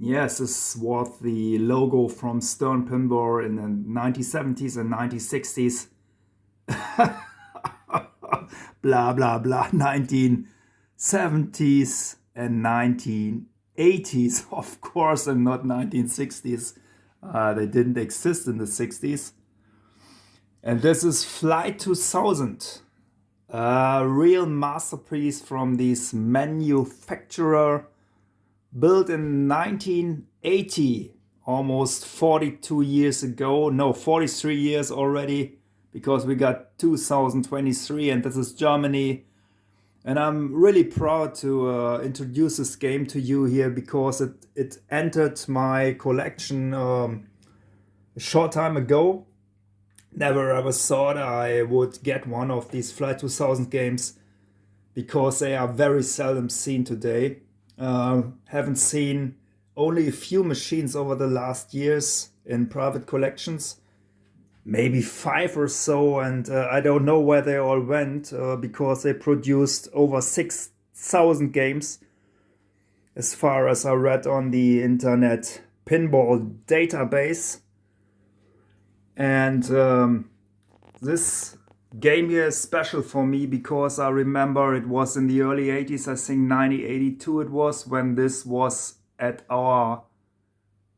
Yes, this was the logo from Stern Pinball in the 1970s and 1960s. Blah, blah, blah. 1970s and 1980s, of course, and not 1960s. They didn't exist in the 60s. And this is Flight 2000, a real masterpiece from this manufacturer, built in 1980, almost 42 years ago. No, 43 years already, because we got 2023 and this is Germany. And I'm really proud to introduce this game to you here because it entered my collection a short time ago. Never ever thought I would get one of these Flight 2000 games because they are very seldom seen today. Haven't seen only a few machines over the last years in private collections, maybe 5 or so, and I don't know where they all went because they produced over 6,000 games, as far as I read on the internet Pinball database. And this game here is special for me because I remember it was in the early 80s, I think 1982 it was, when this was at our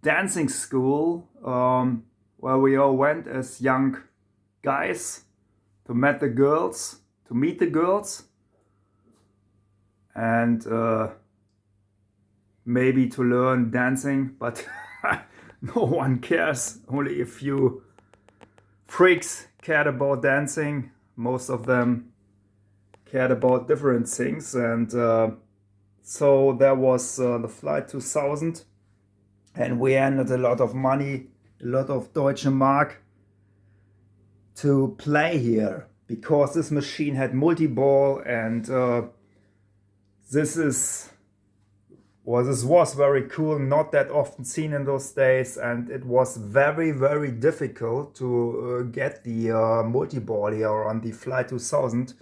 dancing school, where we all went as young guys to meet the girls, and maybe to learn dancing, but no one cares. Only a few freaks cared about dancing. Most of them cared about different things, and so there was the Flight 2000, and we earned a lot of money, a lot of Deutsche Mark to play here because this machine had multi-ball, and this was very cool, not that often seen in those days, and it was very, very difficult to get the multi-ball here on the Flight 2000.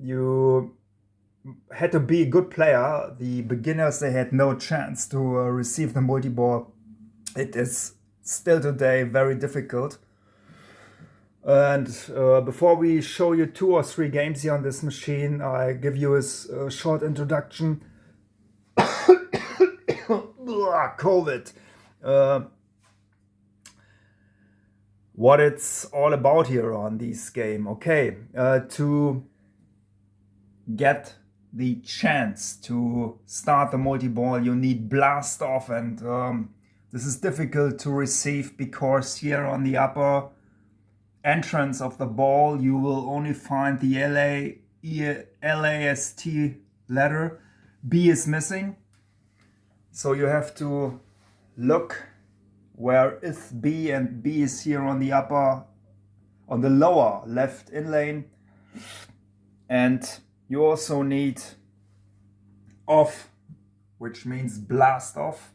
You had to be a good player. The beginners, they had no chance to receive the multi-ball. It is still today very difficult. And before we show you 2 or 3 games here on this machine, I give you a short introduction. COVID. What it's all about here on this game. Okay, to get the chance to start the multi-ball, you need blast off, and this is difficult to receive because here on the upper entrance of the ball you will only find the LAST letter. B is missing, so you have to look where is B, and B is here on the upper, on the lower left inlane. And you also need off, which means blast off,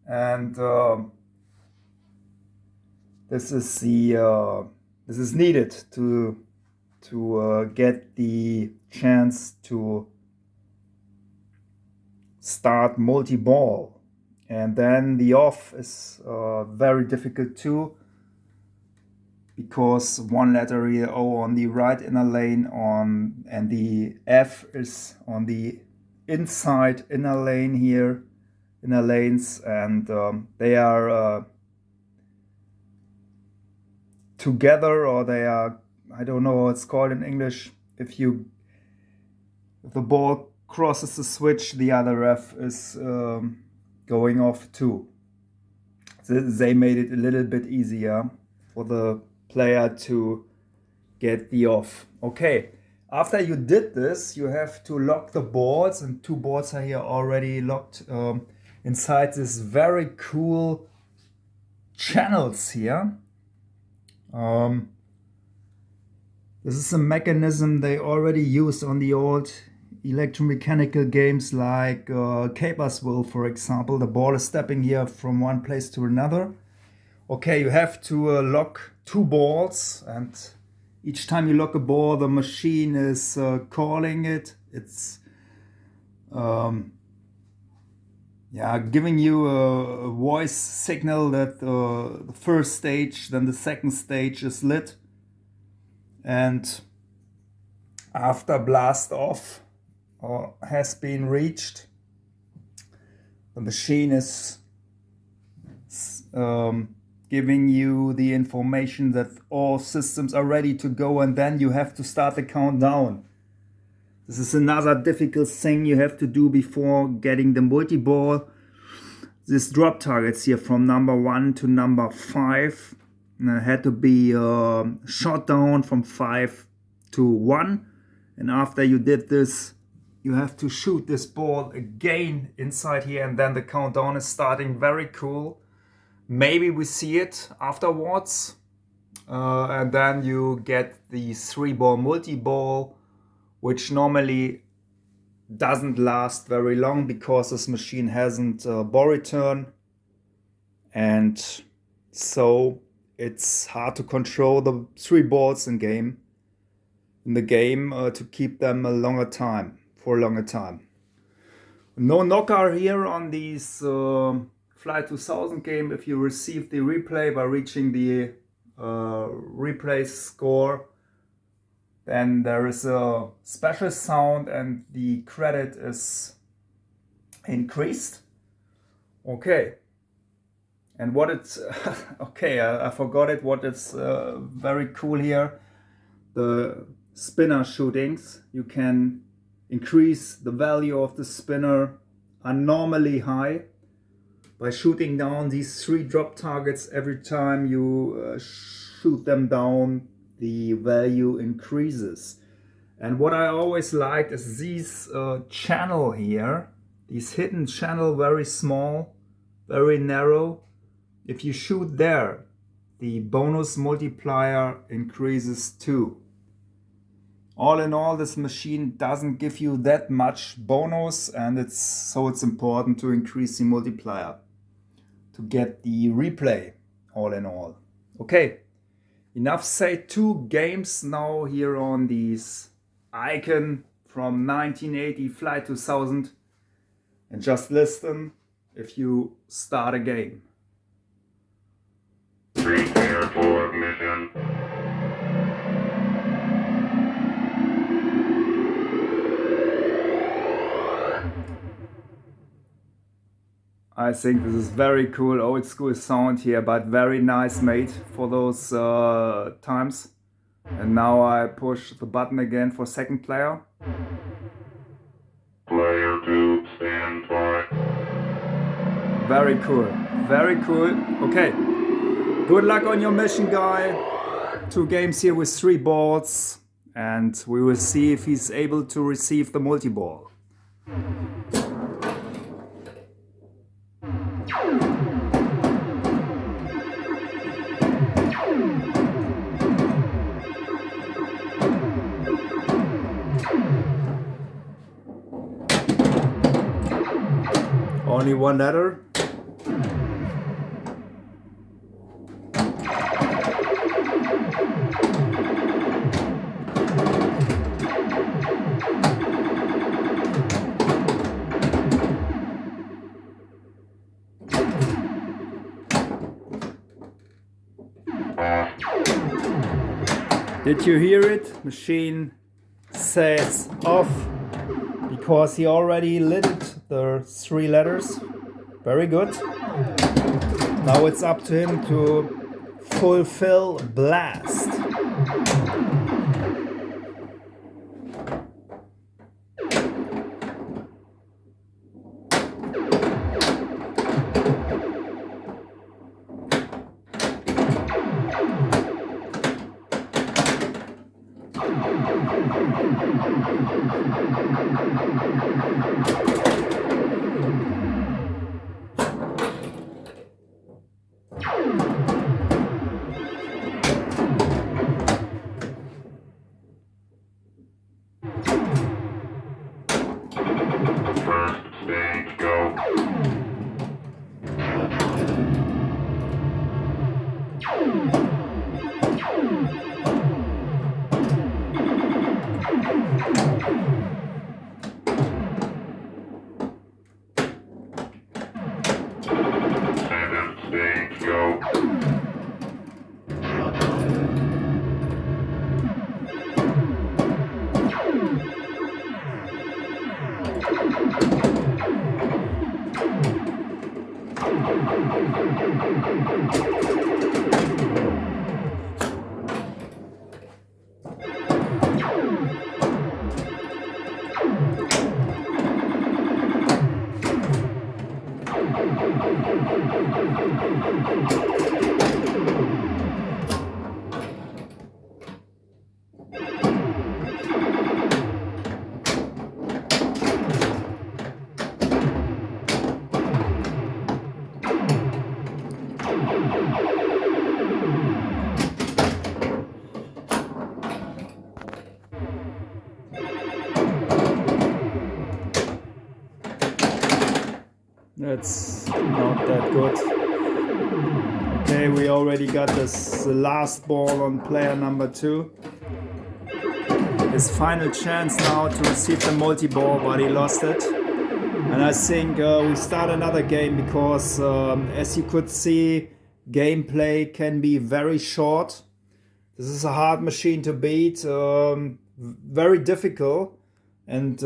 and this is needed to get the chance to start multi-ball. And then the off is very difficult too, because one letter here, O, on the right inner lane, and the F is on the inside inner lane here, inner lanes, and they are together, or they are, I don't know what it's called in English. If the ball crosses the switch, the other F is going off too. They made it a little bit easier for the player to get the off. Okay, after you did this, you have to lock the boards, and 2 boards are here already locked inside this very cool channels here. This is a mechanism they already used on the old electromechanical games like Capersville, for example. The ball is stepping here from one place to another. Okay, you have to lock 2 balls, and each time you lock a ball, the machine is calling it. It's yeah, giving you a voice signal that the first stage, then the second stage is lit. And after blast off has been reached, the machine is giving you the information that all systems are ready to go, and then you have to start the countdown. This is another difficult thing you have to do before getting the multi-ball. This drop targets here from number 1 to number 5 had to be shot down from 5 to 1. And after you did this, you have to shoot this ball again inside here, and then the countdown is starting. Very cool. Maybe we see it afterwards. And then you get the 3-ball multi-ball, which normally doesn't last very long because this machine hasn't ball return, and so it's hard to control the 3 balls in the game to keep them for a longer time. No knocker here on these Fly 2000 game. If you receive the replay by reaching the replay score, then there is a special sound and the credit is increased. Okay. And what it's, okay, I forgot it, what is very cool here, the spinner shootings. You can increase the value of the spinner abnormally high by shooting down these 3 drop targets. Every time you shoot them down, the value increases. And what I always liked is these channel here, these hidden channel, very small, very narrow. If you shoot there, the bonus multiplier increases too. All in all, this machine doesn't give you that much bonus, and it's important to increase the multiplier to get the replay all in all. Okay. Enough said. 2 games now here on these Icon from 1980 Fly 2000, and just listen if you start a game. Prepare for mission. I think this is very cool, old school sound here, but very nice made for those times. And now I push the button again for second player. Player 2, stand by. Very cool, very cool. Okay, good luck on your mission, guy. 2 games here with 3 balls, and we will see if he's able to receive the multi-ball. Only 1 letter. Did you hear it? Machine says off because he already lit it, the 3 letters. Very good. Now it's up to him to fulfill blast. That's not that good. Okay, we already got this last ball on player number 2. His final chance now to receive the multi-ball, but he lost it. And I think we start another game because, as you could see, gameplay can be very short. This is a hard machine to beat, very difficult. And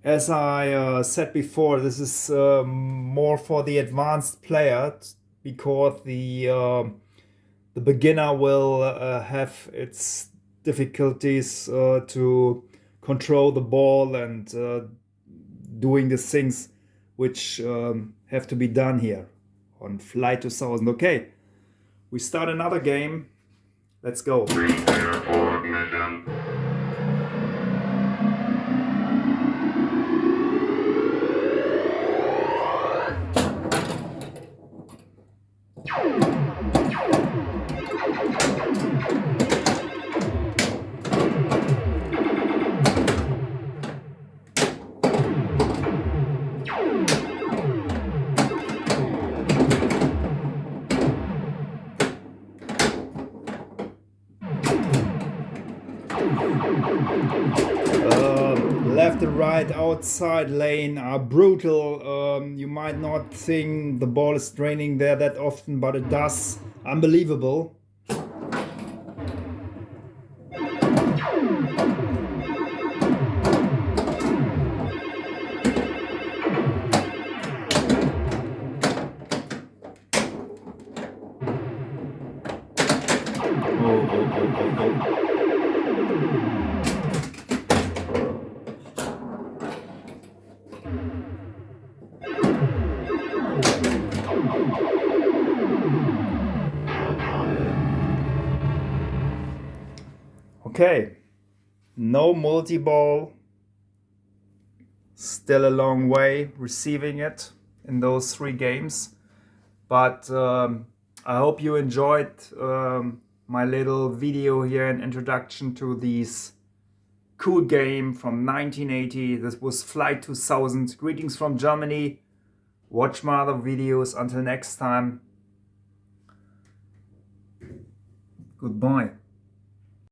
as I said before, this is more for the advanced player because the beginner will have its difficulties to control the ball and doing the things which have to be done here on Flight 2000. Okay, we start another game. Let's go. Prepare for ignition. Left and right outside lane are brutal. You might not think the ball is draining there that often, but it does. Unbelievable. Oh. Okay, no multi-ball, still a long way receiving it in those 3 games, but I hope you enjoyed my little video here, an introduction to this cool game from 1980. This was Flight 2000. Greetings from Germany. Watch my other videos. Until next time, goodbye.